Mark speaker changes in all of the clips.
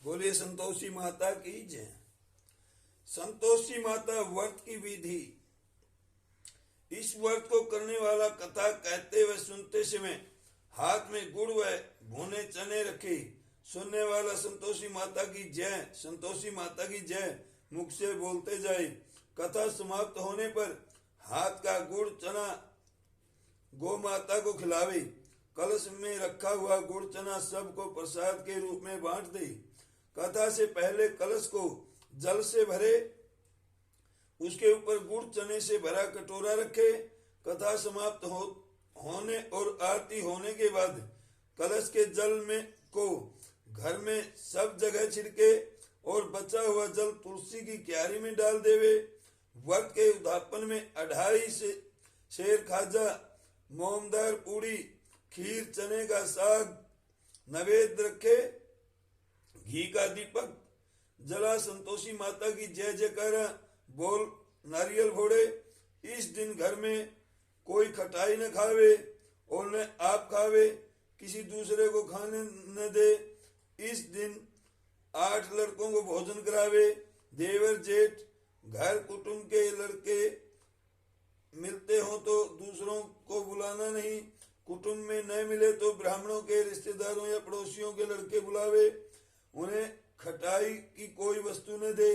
Speaker 1: बोलिए संतोषी माता की जय। संतोषी माता व्रत की विधि। इस व्रत को करने वाला कथा कहते व सुनते समय हाथ में गुड़ व भुने चने रखे। सुनने वाला संतोषी माता की जय, संतोषी माता की जय मुख से बोलते जाए। कथा समाप्त होने पर हाथ का गुड़ चना गौ माता को खिलावे। कलश में रखा हुआ गुड़ चना सबको प्रसाद के रूप में बांट दे। कथा से पहले कलश को जल से भरे, उसके ऊपर गुड़ चने से भरा कटोरा रखे। कथा समाप्त होने और आरती होने के बाद कलश के जल में को घर में सब जगह छिड़के और बचा हुआ जल तुलसी की क्यारी में डाल देवे। व्रत के उद्यापन में 2.5 शेर खाजा, मोमदार पूड़ी, खीर, चने का साग नैवेद्य रखे। घी का दीपक जला संतोषी माता की जय जयकारा बोल नारियल फोड़े। इस दिन घर में कोई खटाई न खावे और न आप खावे, किसी दूसरे को खाने न दे। इस दिन 8 लड़कों को भोजन करावे। देवर जेठ घर कुटुंब के लड़के मिलते हो तो दूसरों को बुलाना नहीं। कुटुंब में न मिले तो ब्राह्मणों के रिश्तेदारों या पड़ोसियों के लड़के बुलावे। उन्हें खटाई की कोई वस्तु न दे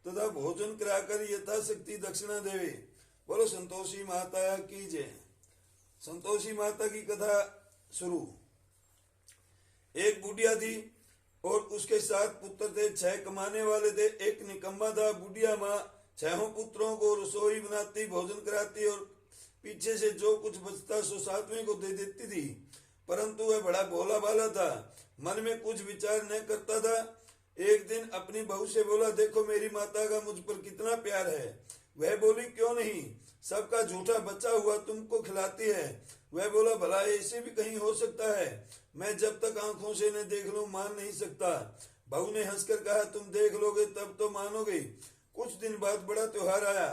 Speaker 1: तथा भोजन कराकर यथाशक्ति दक्षिणा देवे। बोलो संतोषी माता की जय। संतोषी माता की कथा शुरू। एक बुढ़िया थी और उसके 7 पुत्र थे। 6 कमाने वाले थे, एक निकम्मा था। बुढ़िया माँ 6 पुत्रों को रसोई बनाती, भोजन कराती और पीछे से जो कुछ बचता सो 7वें को दे देती थी। परंतु वह बड़ा भोला भाला था, मन में कुछ विचार न करता था। एक दिन अपनी बहू से बोला, देखो मेरी माता का मुझ पर कितना प्यार है। वह बोली, क्यों नहीं, सबका झूठा बचा हुआ तुमको खिलाती है। वह बोला, भला ऐसे भी कहीं हो सकता है, मैं जब तक आंखों से न देख लूं मान नहीं सकता। बहू ने हंसकर कहा, तुम देख लोगे तब तो मानोगे। कुछ दिन बाद बड़ा त्योहार आया।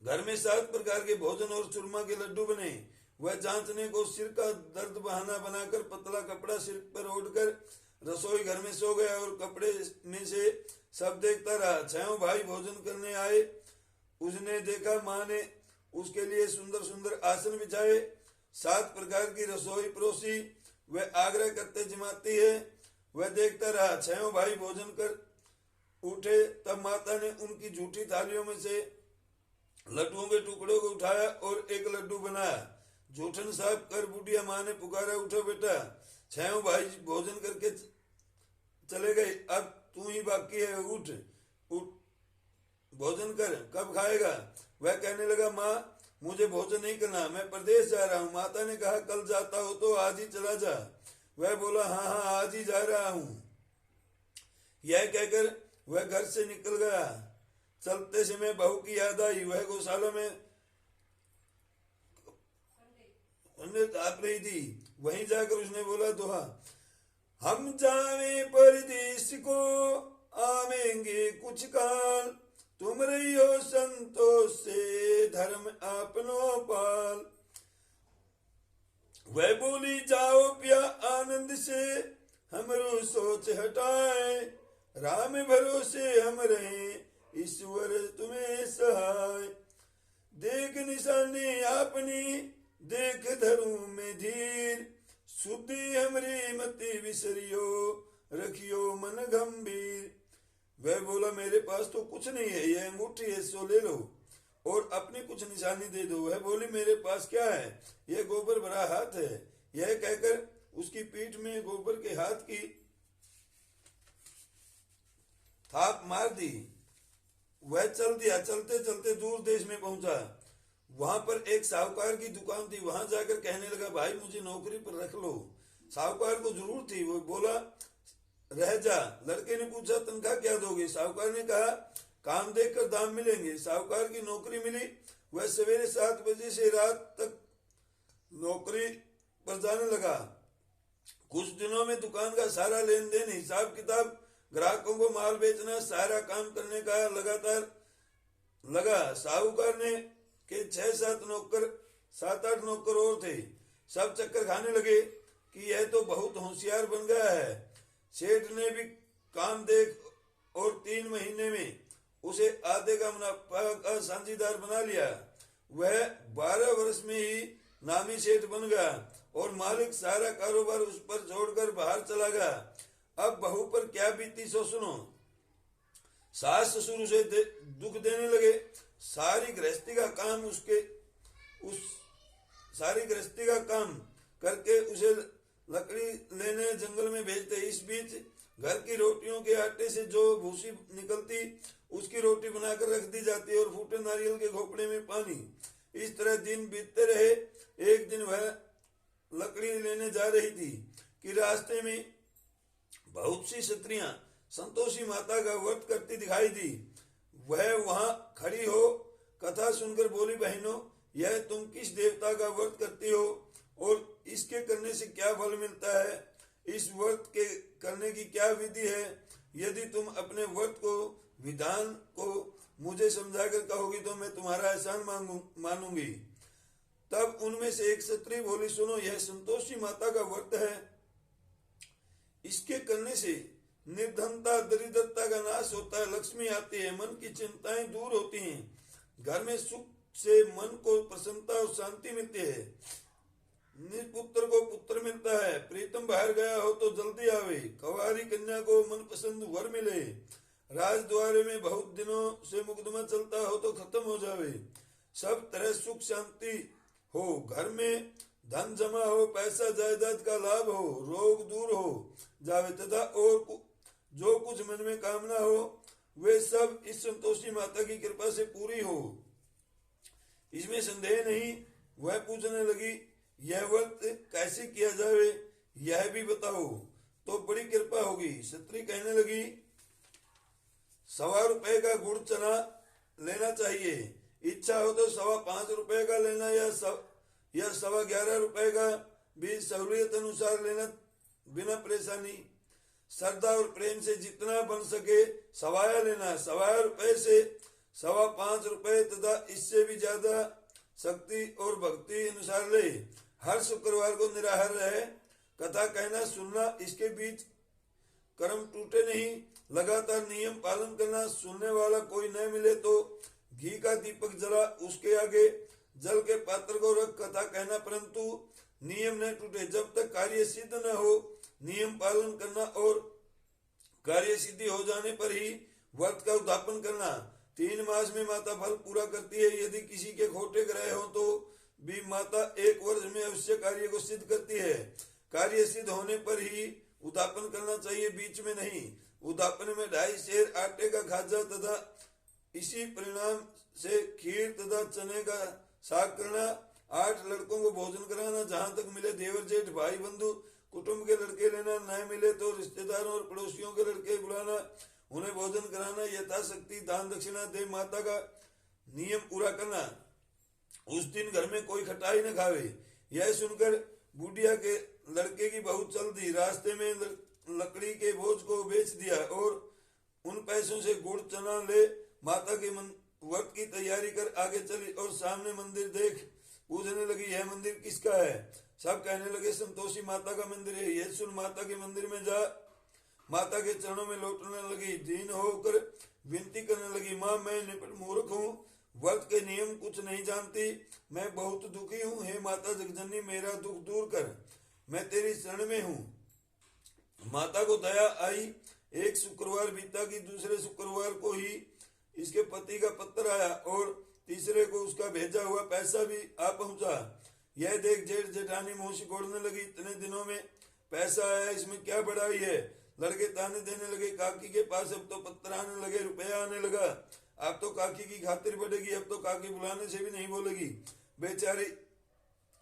Speaker 1: घर में 7 प्रकार के भोजन और चूरमा के लड्डू बने। वह जांचने को सिर का दर्द बहाना बनाकर पतला कपड़ा सिर पर ओढ़कर रसोई घर में सो गया और कपड़े में से सब देखता रहा। 6 भाई भोजन करने आए। उसने देखा माँ ने उसके लिए सुंदर सुंदर आसन बिछाए, 7 प्रकार की रसोई परोसी। वह आग्रह करते जमाती है। वह देखता रहा। 6 भाई भोजन कर उठे तब माता ने उनकी झूठी थालियों में से लड्डुओं के टुकड़ों को उठाया और एक लड्डू बनाया। जूठन साफ कर बुढ़िया माँ ने पुकारा, उठो बेटा, 6 भाई भोजन करके चले गए, अब तू ही बाकी है, उठ उठ भोजन कर, कब खाएगा। वह कहने लगा, माँ मुझे भोजन नहीं करना, मैं प्रदेश जा रहा हूँ। माता ने कहा, कल जाता हो तो आज ही चला जा। वह बोला, हाँ हाँ आज ही जा रहा हूँ। यह कहकर वह घर से निकल गया। चलते समय बहू की याद आई। वह गौशाला में आप रही थी। वहीं जाकर उसने बोला, दोहा, हम जावे परदेश को आवेंगे कुछ काल, तुम रही हो संतोष से धर्म आपनो पाल। वह बोली, जाओ पिया आनंद से हमरो सोच हटाए, राम भरोसे हम रहे ईश्वर तुम्हें सहाय। देख निशानी आपनी देख धरू में धीर, शुद्धि हमरी मति विसरियो रखियो मन गंभीर। वह बोला, मेरे पास तो कुछ नहीं है, यह अंगूठी है सो ले लो और अपनी कुछ निशानी दे दो। वह बोली, मेरे पास क्या है, यह गोबर भरा हाथ है। यह कहकर उसकी पीठ में गोबर के हाथ की थाप मार दी। वह चल दिया। चलते चलते दूर देश में पहुंचा। वहां पर एक साहूकार की दुकान थी। वहां जाकर कहने लगा, भाई मुझे नौकरी पर रख लो। साहूकार को जरूर थी। वो बोला, रह जा। लड़के ने पूछा, तनख्वाह क्या दोगे। साहूकार ने कहा, काम देखकर दाम मिलेंगे। साहूकार की नौकरी मिली। वह सवेरे 7 बजे से रात तक नौकरी पर जाने लगा। कुछ दिनों में दुकान का सारा लेन देन, हिसाब किताब, ग्राहकों को माल बेचना, सारा काम करने का लगातार लगा। साहूकार ने के 6-7 नौकर, 7-8 नौकर और थे। सब चक्कर खाने लगे कि यह तो बहुत होशियार बन गया है। सेठ ने भी काम देख और 3 महीने में उसे आधे का मुनाफा का साझीदार बना लिया। वह 12 वर्ष में ही नामी सेठ बन गया और मालिक सारा कारोबार उस पर छोड़कर बाहर चला गया। अब बहू पर क्या बीती सो सुनो। सास ससुर उसे दुख देने लगे। सारी गृहस्थी का काम करके उसे लकड़ी लेने जंगल में भेजते। इस बीच घर की रोटियों के आटे से जो भूसी निकलती उसकी रोटी बनाकर रख दी जाती और फूटे नारियल के खोपड़े में पानी। इस तरह दिन बीतते रहे। एक दिन वह लकड़ी लेने जा रही थी कि रास्ते में बहुत सी स्त्रियां संतोषी माता का व्रत करती दिखाई दी। वह वहां खड़ी हो कथा सुनकर बोली, बहनों, यह तुम किस देवता का व्रत करती हो और इसके करने से क्या फल मिलता है? इस व्रत के करने की क्या विधि है? यदि तुम अपने व्रत को विधान को मुझे समझाकर कहोगी तो मैं तुम्हारा एहसान मानूंगी। तब उनमें से एक स्त्री बोली, सुनो, यह संतोषी माता का व्रत है। इसके करने से निर्धनता दरिद्रता का नाश होता है, लक्ष्मी आती है, मन की चिंताएं दूर होती हैं, घर में सुख से मन को प्रसन्नता और शांति मिलती है, निपुत्र को पुत्र मिलता है, प्रीतम बाहर गया हो तो जल्दी आवे, कंवारी कन्या को मनपसंद वर मिले, राजद्वारे में बहुत दिनों से मुकदमा चलता हो तो खत्म हो जावे, सब तरह सुख शांति हो, घर में धन जमा हो, पैसा जायदाद का लाभ हो, रोग दूर हो जावे तथा और जो कुछ मन में कामना हो वे सब इस संतोषी माता की कृपा से पूरी हो, इसमें संदेह नहीं। वह पूछने लगी, यह व्रत कैसे किया जावे, यह भी बताओ तो बड़ी कृपा होगी। स्त्री कहने लगी, 1.25 रुपए का गुड़ चना लेना चाहिए, इच्छा हो तो 5.25 रुपए का लेना या 11.25 रुपए का भी सहूलियत अनुसार लेना बिना परेशानी। श्रद्धा और प्रेम से जितना बन सके सवाया लेना, 1.25 रुपए से 5.25 रुपए तथा इससे भी ज्यादा शक्ति और भक्ति अनुसार ले। हर शुक्रवार को निराहार रहे, कथा कहना सुनना, इसके बीच कर्म टूटे नहीं, लगातार नियम पालन करना, सुनने वाला कोई न मिले तो घी का दीपक जला उसके आगे जल के पात्र को रख कथा कहना, परंतु नियम न टूटे। जब तक कार्य सिद्ध न हो नियम पालन करना और कार्य सिद्धि हो जाने पर ही व्रत का उद्यापन करना। 3 मास में माता फल पूरा करती है। यदि किसी के खोटे ग्रह हो तो भी माता 1 वर्ष में अवश्य कार्य को सिद्ध करती है। कार्य सिद्ध होने पर ही उद्यापन करना चाहिए, बीच में नहीं। उद्यापन में 2.5 सेर आटे का खाजा तथा इसी परिणाम से खीर तथा चने का साग करना, 8 लड़कों को भोजन कराना, जहां तक मिले देवर जेठ भाई बंधु कुटुंब के लड़के लेना, न मिले तो रिश्तेदारों और पड़ोसियों के लड़के बुलाना, उन्हें भोजन कराना, यथाशक्ति दान दक्षिणा दे माता का नियम पूरा करना। उस दिन घर में कोई खटाई न खावे। यह सुनकर बुढ़िया के लड़के की बहू चल दी, रास्ते में लकड़ी के बोझ को बेच दिया और उन पैसों से गुड़ चना ले माता के व्रत की तैयारी कर आगे चली और सामने मंदिर देख पूछने लगी, यह मंदिर किसका है? सब कहने लगे, संतोषी माता का मंदिर है। यह सुन माता के मंदिर में जा माता के चरणों में लौटने लगी, दीन होकर विनती करने लगी, माँ, मैं निपट मूर्ख हूँ, व्रत के नियम कुछ नहीं जानती, मैं बहुत दुखी हूँ। हे माता जगजननी, मेरा दुख दूर कर, मैं तेरी शरण में हूँ। माता को दया आई। एक शुक्रवार बीता कि दूसरे शुक्रवार को ही इसके पति का पत्र आया और तीसरे को उसका भेजा हुआ पैसा भी आ पहुंचा। यह देख जेठ जेठानी मुंह सिकोड़ने लगी, इतने दिनों में पैसा आया, इसमें क्या बड़ाई है? लड़के ताने देने लगे, काकी के पास अब तो पत्र आने लगे, रुपया आने लगा, अब तो काकी की खातिर बढ़ेगी, अब तो काकी बुलाने से भी नहीं बोलेगी। बेचारी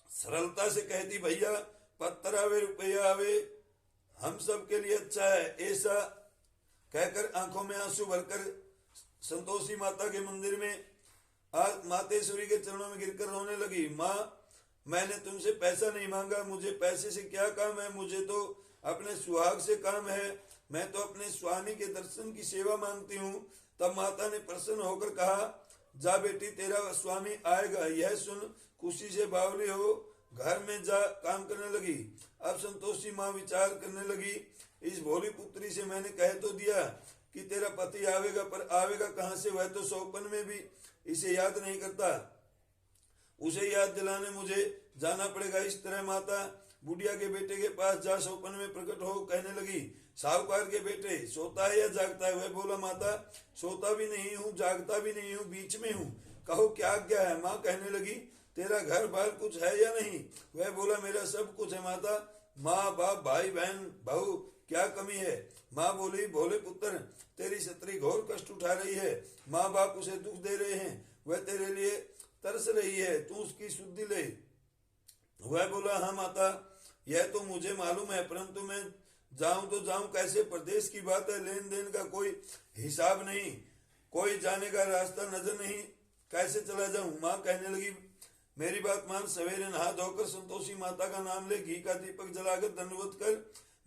Speaker 1: सरलता से कहती, भैया पत्र आवे रुपया आवे हम सब के लिए अच्छा है। ऐसा कहकर आंखों में आंसू भरकर संतोषी माता के मंदिर में आज मातेश्वरी के चरणों में गिरकर रोने लगी। माँ, मैंने तुमसे पैसा नहीं मांगा, मुझे पैसे से क्या काम है, मुझे तो अपने सुहाग से काम है, मैं तो अपने स्वामी के दर्शन की सेवा मांगती हूँ। तब माता ने प्रसन्न होकर कहा, जा बेटी, तेरा स्वामी आएगा। यह सुन खुशी से बावली हो घर में जा काम करने लगी। अब संतोषी माँ विचार करने लगी, इस भोली पुत्री से मैंने कह तो दिया कि तेरा पति आवेगा, पर आवेगा कहाँ से? वह तो सौपन में भी इसे याद नहीं करता। उसे याद दिलाने मुझे जाना पड़ेगा। इस तरह माता बुढ़िया के बेटे के पास जा सौपन में प्रकट हो कहने लगी, साहूकार के बेटे, सोता है या जागता है? वह बोला, माता सोता भी नहीं हूँ, जागता भी नहीं हूँ, बीच में हूँ, कहो क्या आज्ञा है? माँ कहने लगी, तेरा घर बार कुछ है या नहीं? वह बोला, मेरा सब कुछ है माता, माँ बाप भाई बहन बहू, क्या कमी है? माँ बोली, भोले पुत्र, तेरी स्त्री घोर कष्ट उठा रही है, माँ बाप उसे दुख दे रहे हैं, वह तेरे लिए तरस रही है, तू उसकी शुद्धि ले। वह बोला, हाँ माता, यह तो मुझे मालूम है, परंतु मैं जाऊं तो जाऊं कैसे? प्रदेश की बात है, लेन देन का कोई हिसाब नहीं, कोई जाने का रास्ता नजर नहीं, कैसे चला जाऊं? माँ कहने लगी, मेरी बात मान, सवेरे नहा धोकर संतोषी माता का नाम ले, घी का दीपक जलाकर दंडवत कर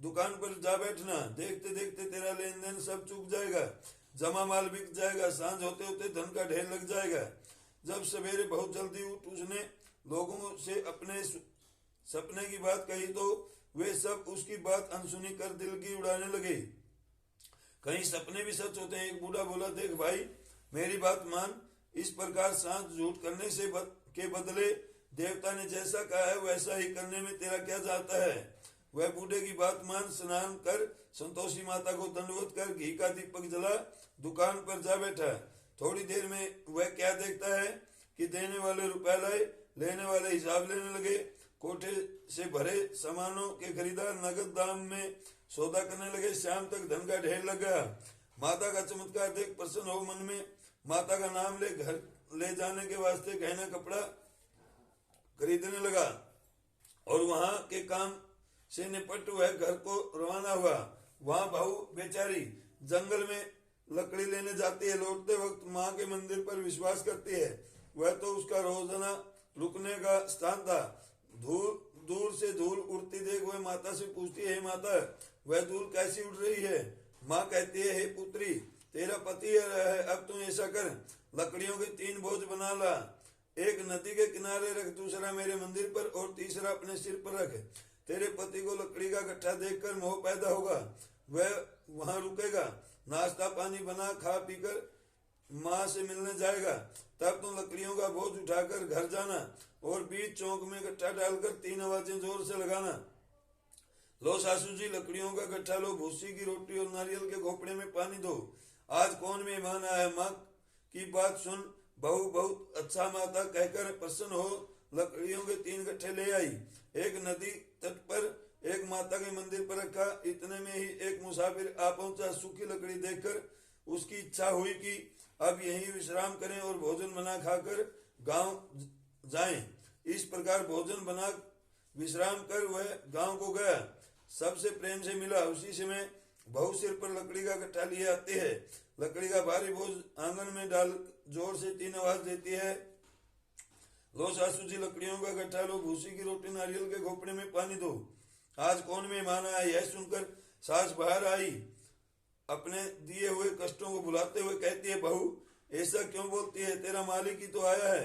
Speaker 1: दुकान पर जा बैठना। देखते देखते तेरा लेन देन सब चूक जाएगा, जमा माल बिक जाएगा, सांझ होते होते धन का ढेर लग जाएगा। जब सवेरे बहुत जल्दी उठ उसने लोगों से अपने सपने की बात कही तो वे सब उसकी बात अनसुनी कर दिल की उड़ाने लगे। कहीं सपने भी सच होते हैं। एक बूढ़ा बोला, देख भाई, मेरी बात मान, इस प्रकार सांझ झूठ करने से के बदले देवता ने जैसा कहा है वैसा ही करने में तेरा क्या जाता है? वह बूढ़े की बात मान स्नान कर संतोषी माता को दंडवत कर घी का दीपक जला दुकान पर जा बैठा। थोड़ी देर में वह क्या देखता है कि देने वाले रुपया लाए, लेने वाले हिसाब लेने लगे। कोठे से भरे सामानों के खरीदार नगद दाम में सौदा करने लगे। शाम तक धन का ढेर लग गया। माता का चमत्कार देख प्रसन्न हो मन में माता का नाम ले घर ले जाने के वास्ते गहना कपड़ा खरीदने लगा और वहां के काम से निपट वह घर को रवाना हुआ। वहां बहू बेचारी जंगल में लकड़ी लेने जाती है। लौटते वक्त माँ के मंदिर पर विश्वास करती है। वह तो उसका रोजाना रुकने का स्थान था। दूर से धूल उड़ती देख वह माता से पूछती है, माता वह धूल कैसी उड़ रही है? माँ कहती है, हे पुत्री, तेरा पति है, अब तुम ऐसा कर, लकड़ियों के 3 बोझ बना ला, एक नदी के किनारे रख, दूसरा मेरे मंदिर पर और तीसरा अपने सिर पर रख। तेरे पति को लकड़ी का गट्ठा देखकर मोह पैदा होगा, वह वहां रुकेगा, नाश्ता पानी बना खा पीकर माँ से मिलने जाएगा। तब तुम लकड़ियों का बोझ उठाकर घर जाना और बीच चौक में गट्ठा डालकर 3 आवाजें जोर से लगाना, लो सासू जी लकड़ियों का गट्ठा लो, भूसी की रोटी और नारियल के घोपड़े में पानी दो, आज कौन मेहमान आया? माँ की बात सुन बहू बहुत अच्छा माता कहकर प्रसन्न हो लकड़ियों के 3 गट्ठे ले आई। एक नदी तट पर एक माता के मंदिर पर रखा। इतने में ही एक मुसाफिर आ पहुंचा। सूखी लकड़ी देखकर उसकी इच्छा हुई कि अब यहीं विश्राम करें और भोजन बना खाकर गांव जाएं। इस प्रकार भोजन बना विश्राम कर वह गांव को गया। सबसे प्रेम से मिला। उसी समय बहू सिर पर लकड़ी का गट्ठा लिए आते है। लकड़ी का भारी बोझ आंगन में डाल जोर से 3 आवाज देती है, लो सासू जी लकड़ियों का गट्ठा लो, भूसी की रोटी नारियल के घोपड़े में पानी दो, आज कौन मेहमान आया? यह सुनकर सास बाहर आई। अपने दिए हुए कष्टों को भुलाते हुए कहती है, बहू ऐसा क्यों बोलती है? तेरा मालिक ही तो आया है,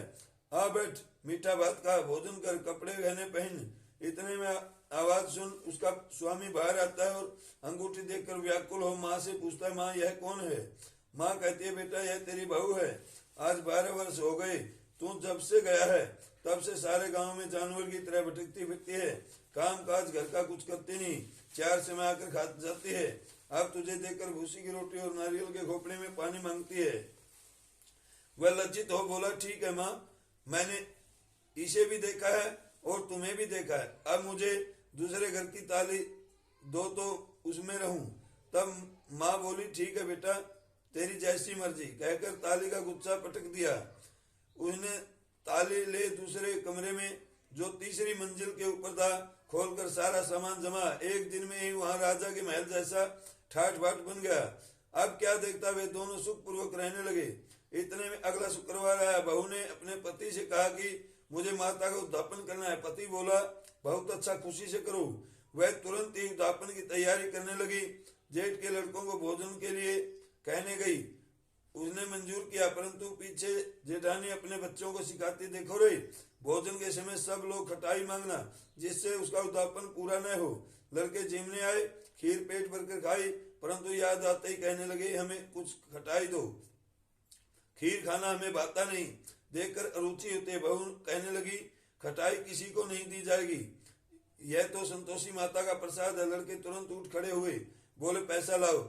Speaker 1: आ बैठ, मीठा भात खा, भोजन कर, कपड़े गहने पहन। इतने में आवाज सुन उसका स्वामी बाहर आता है और अंगूठी देखकर व्याकुल हो माँ से पूछता है, माँ यह कौन है? माँ कहती है, बेटा यह तेरी बहू है, आज 12 वर्ष हो गए, तू जब से गया है तब से सारे गांव में जानवर की तरह भटकती फिरती है, काम काज घर का कुछ करती नहीं, 4 समय आकर खा जाती है, अब तुझे देखकर भूसी की रोटी और नारियल के घोपड़े में पानी मांगती है। वह लज्जित हो बोला, ठीक है माँ, मैंने इसे भी देखा है और तुम्हें भी देखा है, अब मुझे दूसरे घर की ताली दो तो उसमें रहूं। तब माँ बोली, ठीक है बेटा, तेरी जैसी मर्जी, कहकर ताली का गुच्छा पटक दिया। उसने ताली ले दूसरे कमरे में जो तीसरी मंजिल के ऊपर था खोलकर सारा सामान जमा। एक दिन में ही वहां राजा के महल जैसा ठाठ बाट बन गया। अब क्या देखता, वे दोनों सुख पूर्वक रहने लगे। इतने में अगला शुक्रवार आया। बहू ने अपने पति से कहा कि मुझे माता का उद्यापन करना है। पति बोला, बहुत अच्छा, खुशी से करो। वह तुरंत ही उद्यापन की तैयारी करने लगी। जेठ के लड़कों को भोजन के लिए कहने गई, उसने मंजूर किया, परंतु पीछे जेठानी अपने बच्चों को सिखाती देखो रे, भोजन के समय सब लोग खटाई मांगना, जिससे उसका उद्यापन पूरा न हो। लड़के जिमने आए, खीर पेट भर कर खाई, परंतु याद आते ही कहने लगे हमें कुछ खटाई दो, खीर खाना हमें भाता नहीं। देखकर अरुचि होते बहू कहने लगी खटाई किसी को नहीं दी जाएगी, यह तो संतोषी माता का प्रसाद है। लड़के तुरंत उठ खड़े हुए, बोले पैसा लाओ।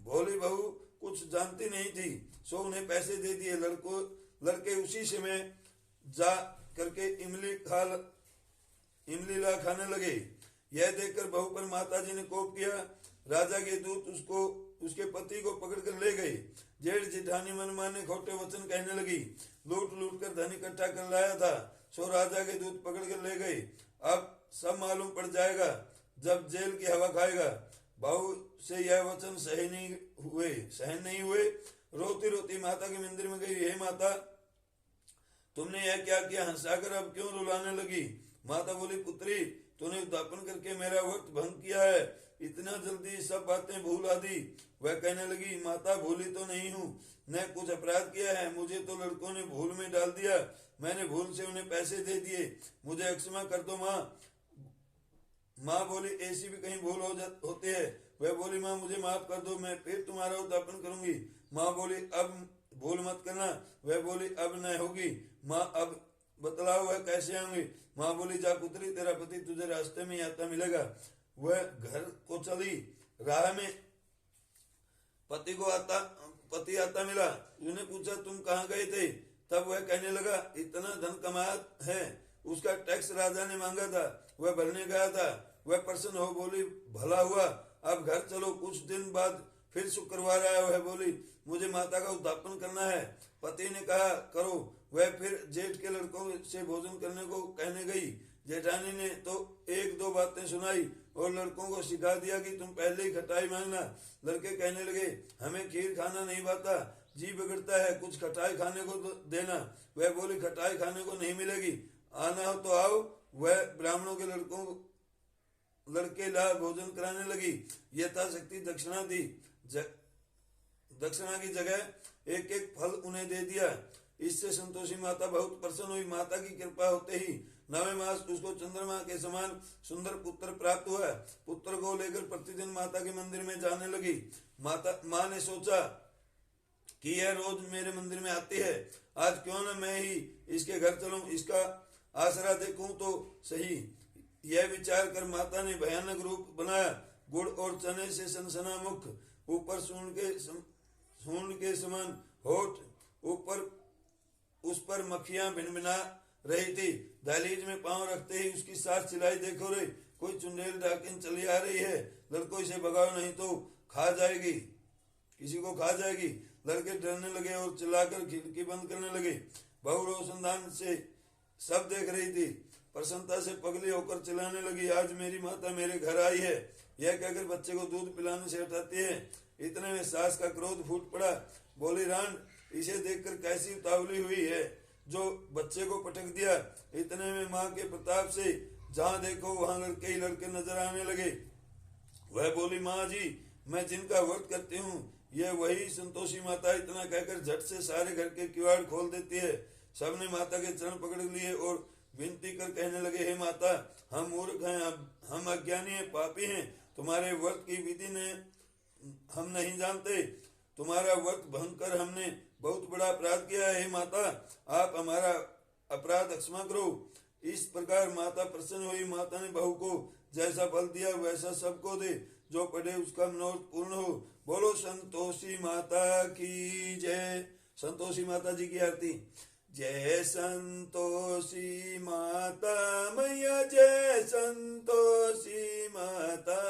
Speaker 1: भोली बहू कुछ जानती नहीं थी, सो उन्हें पैसे दे दिए। लड़के उसी समय जा करके इमली ला खाने लगे। यह देखकर बहू पर माता जी ने कोप किया। राजा के दूत उसको उसके पति को पकड़कर ले गए। जेठ जेठानी मनमाने खोटे वचन कहने लगी, लूट लूट कर धन इकट्ठा कर लाया था, सो राजा के दूत पकड़ कर ले गए। अब सब मालूम पड़ जाएगा जब जेल की हवा खाएगा। बहू से यह वचन सहन नहीं हुए। रोती रोती माता के मंदिर में गई, हे माता तुमने यह क्या किया, हंसाकर अब क्यों रुलाने लगी। माता बोली, पुत्री तूने उद्यापन करके मेरा व्रत भंग किया है, इतना जल्दी सब बातें भूल आदि। वह कहने लगी, माता भूली तो नहीं हूँ, न कुछ अपराध किया है, मुझे तो लड़कों ने भूल में डाल दिया, मैंने भूल से उन्हें पैसे दे दिए, मुझे क्षमा कर दो माँ। माँ बोली, ऐसी भी कहीं भूल होती है। वह बोली, माँ मुझे माफ कर दो, मैं फिर तुम्हारा उद्यापन करूंगी। माँ बोली, अब भूल मत करना। वह बोली, अब न होगी। माँ अब बतलाओ वह कैसे आऊंगी। माँ बोली, जा पुत्री तेरा पति तुझे रास्ते में आता मिलेगा। वह घर को चली, राह में पति आता मिला। उसने पूछा, तुम कहाँ गए थे। तब वह कहने लगा, इतना धन कमाया है, उसका टैक्स राजा ने मांगा था, वह भरने गया था। वह प्रसन्न हो बोली, भला हुआ, अब घर चलो। कुछ दिन बाद फिर शुक्रवार आया। वह बोली, मुझे माता का उद्यापन करना है। पति ने कहा, करो। वह फिर जेठ के लड़कों से भोजन करने को कहने गई। जेठानी ने तो एक दो बातें सुनाई और लड़कों को सिखा दिया कि तुम पहले ही खटाई मांगना। लड़के कहने लगे, हमें खीर खाना नहीं पाता, जी बिगड़ता है, कुछ खटाई खाने को देना। वह बोली, खटाई खाने को नहीं मिलेगी, आना हो तो आओ। वह ब्राह्मणों के लड़के ला भोजन कराने लगी। यथाशक्ति दक्षिणा दी। दक्षिणा की जगह एक एक फल उन्हें दे दिया। इससे संतोषी माता बहुत प्रसन्न हुई। माता की कृपा होते ही 9वें मास उसको चंद्रमा के समान सुंदर पुत्र प्राप्त हुआ। पुत्र को लेकर प्रतिदिन माता के मंदिर में जाने लगी। माँ ने सोचा कि यह रोज मेरे मंदिर में आती है, आज क्यों न मैं ही इसके घर चलूं, इसका आसरा देखूं तो सही। यह विचार कर माता ने भयानक रूप बनाया। गुड़ और चने से सनसना मुख, ऊपर सूंड के समान होठ, ऊपर उस पर मक्खियां भिनभिना रही थी। दहलीज में पांव रखते ही उसकी सास चिल्लाई, देखो रे कोई चुंडेल डाकिन चली आ रही है, लड़कों इसे भगाओ नहीं तो खा जाएगी, किसी को खा जाएगी। लड़के डरने लगे और चिल्लाकर खिड़की बंद करने लगे। बहू रोशनदान से सब देख रही थी, प्रसन्नता से पगली होकर चिल्लाने लगी, आज मेरी माता मेरे घर आई है। यह कहकर बच्चे को दूध पिलाने से हटाती है। इतने में सास का क्रोध फूट पड़ा। बोली, रान इसे देखकर कैसी उतावली हुई है जो बच्चे को पटक दिया। इतने में माँ के प्रताप से जहाँ देखो वहां लड़के ही लड़के नजर आने लगे। वह बोली, माँ जी मैं जिनका व्रत करती हूँ यह वही संतोषी माता। इतना कहकर झट से सारे घर के किवाड़ खोल देती है। सबने माता के चरण पकड़ लिए और विनती कर कहने लगे, हे माता हम मूर्ख हैं, हम अज्ञानी हैं, पापी हैं, तुम्हारे व्रत की विधि ने हम नहीं जानते, तुम्हारा व्रत भंग कर हमने बहुत बड़ा अपराध किया है। हे माता आप हमारा अपराध क्षमा करो। इस प्रकार माता प्रसन्न हुई। माता ने बहू को जैसा फल दिया वैसा सबको दे, जो पढ़े उसका मनोरथ पूर्ण हो। बोलो संतोषी माता की जय। संतोषी माता जी की आरती। जय संतोषी माता मैया, जय संतोषी माता,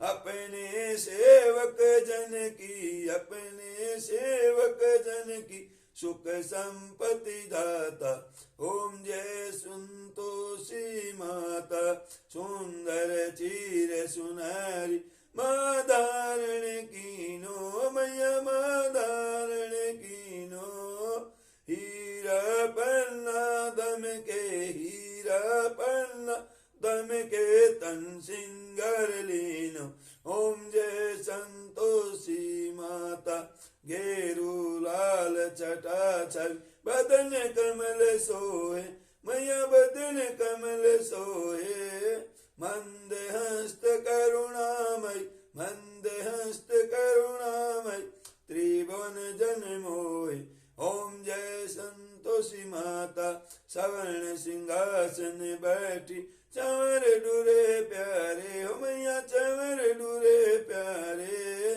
Speaker 1: अपने सेवक जन की, अपने सेवक जन की सुख संपत्ति दाता। ओम जय संतोषी माता, सुंदर चीर सुनारी, माँ धारण कीनो मैया, माँ धारण कीनो, हीरा पन्ना दम के, हीरा पन्ना दम के, तन सिंगार लीनो। ओम जय संतोषी माता, घेरू लाल छटा छवि, बदन कमल सोहे, हस्त करुणामय त्रिभुवन जन मोहि। ओम जय संतोषी माता सवर्ण सिंहासन बैठी चंवर डूरे प्यारे हो मैया चंवर डूरे प्यारे।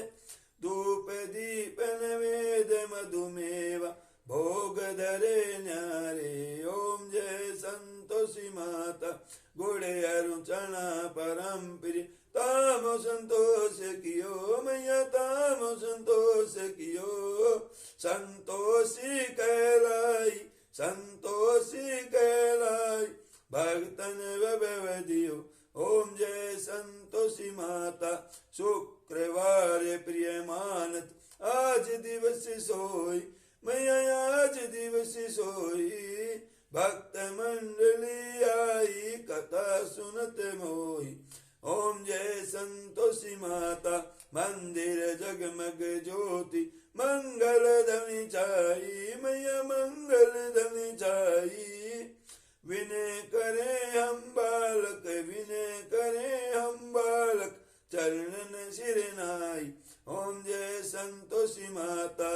Speaker 1: धूप दीप नवेद मधुमेवा भोग धरे न्यारे। ओम जय संतोषी माता गुड़े अरु चना परम प्रिय तामो संतोष कियो मैया तामो संतोष कियो। संतोषी कहलाई संतोषी कहलाई भक्तन वैभवदियो। ओम जय संतोषी माता शुक्रवार प्रिय मानत आज दिवस सोई मैया आज दिवस सोई। भक्त मंडली आई कथा सुनत मोही। ओम जय संतोषी माता मंदिर जगमग ज्योति मंगल धनी छाई मैया मंगल धनी छाई। विनय करे हम बालक विनय करे हम बालक चरणन सिर नाई। ओम जय संतोषी माता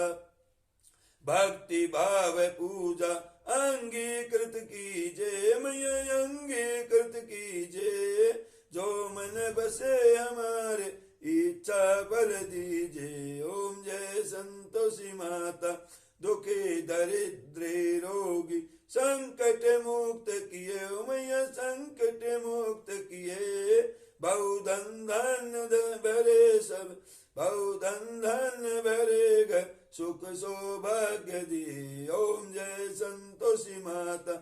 Speaker 1: भक्ति भाव पूजा अंगीकृत कीजे मैया अंगीकृत कीजे। जो मन बसे हमारे इच्छा फल दीजे। ओम जय संतोषी माता दुखी दरिद्री रोगी संकट मुक्त किए मैया संकट मुक्त किए। बहुधन धन भरे सब बहुधन धन भरे घर सुख सौभाग्य दिए। ओम जय संतोषी माता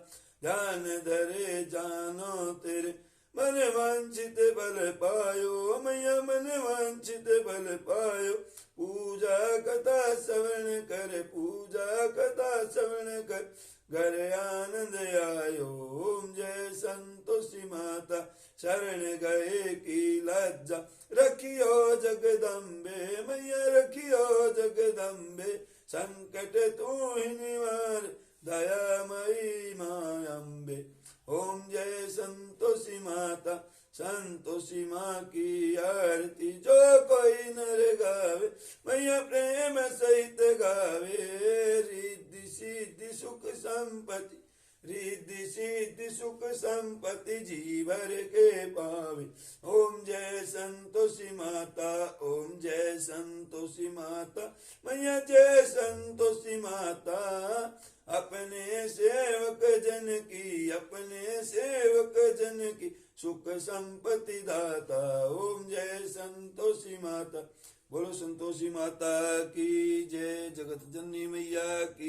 Speaker 1: ध्यान धरे जानो तेरे मन वांछित बल पायो मैया मन वांछित बल पायो। पूजा कथा श्रवण कर पूजा कथा श्रवण कर घर आनंद आयो। ओम जय संतोषी माता शरण गए की लज्जा रखियो जगदम्बे मैया रखियो जगदम्बे। संकट तू ही निवार दयामयी माँ अम्बे। ओम जय संतोषी माता संतोषी माँ की आरती जो कोई नर गावे मैया प्रेम सहित गावे। रिद्धि सिद्धि सुख संपत्ति रिद्धि सिद्धि सुख संपत्ति जीवर के पावे। ओम जय संतोषी माता ओम जय संतोषी माता मैया जय संतोषी माता। अपने सेवक जन की अपने सेवक जन की सुख संपत्ति दाता। ओम जय संतोषी माता बोलो संतोषी माता की जय। जगत जननी मैया की